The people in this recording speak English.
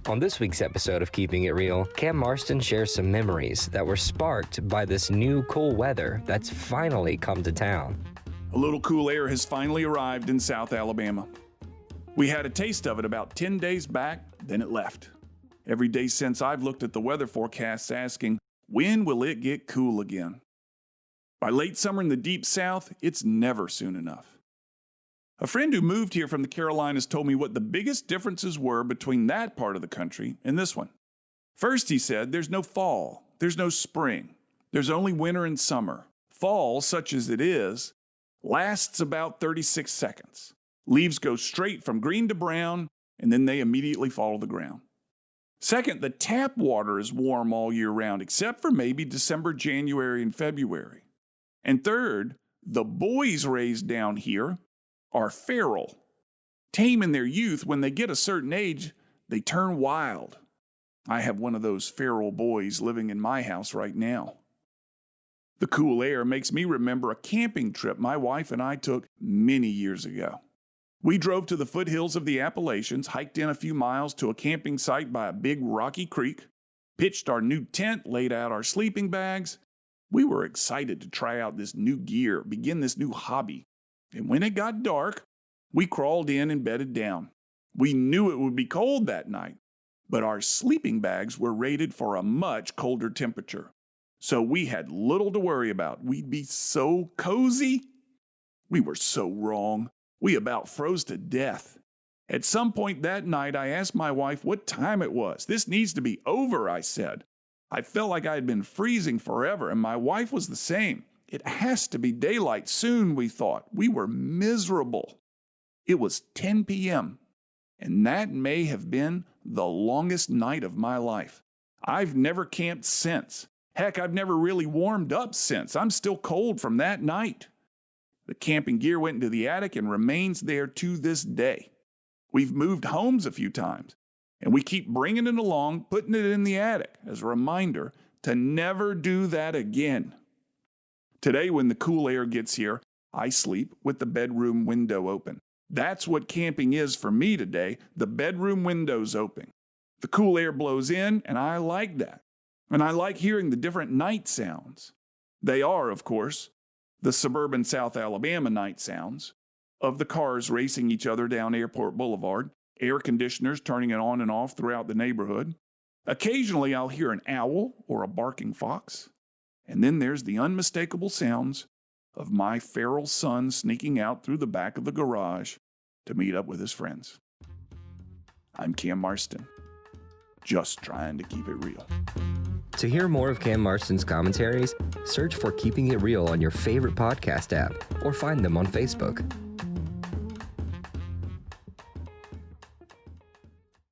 On this week's episode of Keeping It Real, Cam Marston shares some memories that were sparked by this new cool weather that's finally come to town. A little cool air has finally arrived in South Alabama. We had a taste of it about 10 days back, then it left. Every day since I've looked at the weather forecasts asking, when will it get cool again? By late summer in the deep South, it's never soon enough. A friend who moved here from the Carolinas told me what the biggest differences were between that part of the country and this one. First, he said, there's no fall, there's no spring, there's only winter and summer. Fall, such as it is, lasts about 36 seconds. Leaves go straight from green to brown, and then they immediately fall to the ground. Second, the tap water is warm all year round, except for maybe December, January, and February. And third, the boys raised down here are feral. Tame in their youth, when they get a certain age, they turn wild. I have one of those feral boys living in my house right now. The cool air makes me remember a camping trip my wife and I took many years ago. We drove to the foothills of the Appalachians, hiked in a few miles to a camping site by a big rocky creek, pitched our new tent, laid out our sleeping bags. We were excited to try out this new gear, begin this new hobby. And when it got dark, we crawled in and bedded down. We knew it would be cold that night, but our sleeping bags were rated for a much colder temperature. So we had little to worry about. We'd be so cozy. We were so wrong. We about froze to death. At some point that night, I asked my wife what time it was. This needs to be over, I said. I felt like I had been freezing forever, and my wife was the same. It has to be daylight soon, we thought. We were miserable. It was 10 p.m., and that may have been the longest night of my life. I've never camped since. Heck, I've never really warmed up since. I'm still cold from that night. The camping gear went into the attic and remains there to this day. We've moved homes a few times, and we keep bringing it along, putting it in the attic as a reminder to never do that again. Today, when the cool air gets here, I sleep with the bedroom window open. That's what camping is for me today. The bedroom window's open. The cool air blows in, and I like that. And I like hearing the different night sounds. They are, of course, the suburban South Alabama night sounds of the cars racing each other down Airport Boulevard, air conditioners turning it on and off throughout the neighborhood. Occasionally, I'll hear an owl or a barking fox. And then there's the unmistakable sounds of my feral son sneaking out through the back of the garage to meet up with his friends. I'm Cam Marston, just trying to keep it real. To hear more of Cam Marston's commentaries, search for Keeping It Real on your favorite podcast app or find them on Facebook.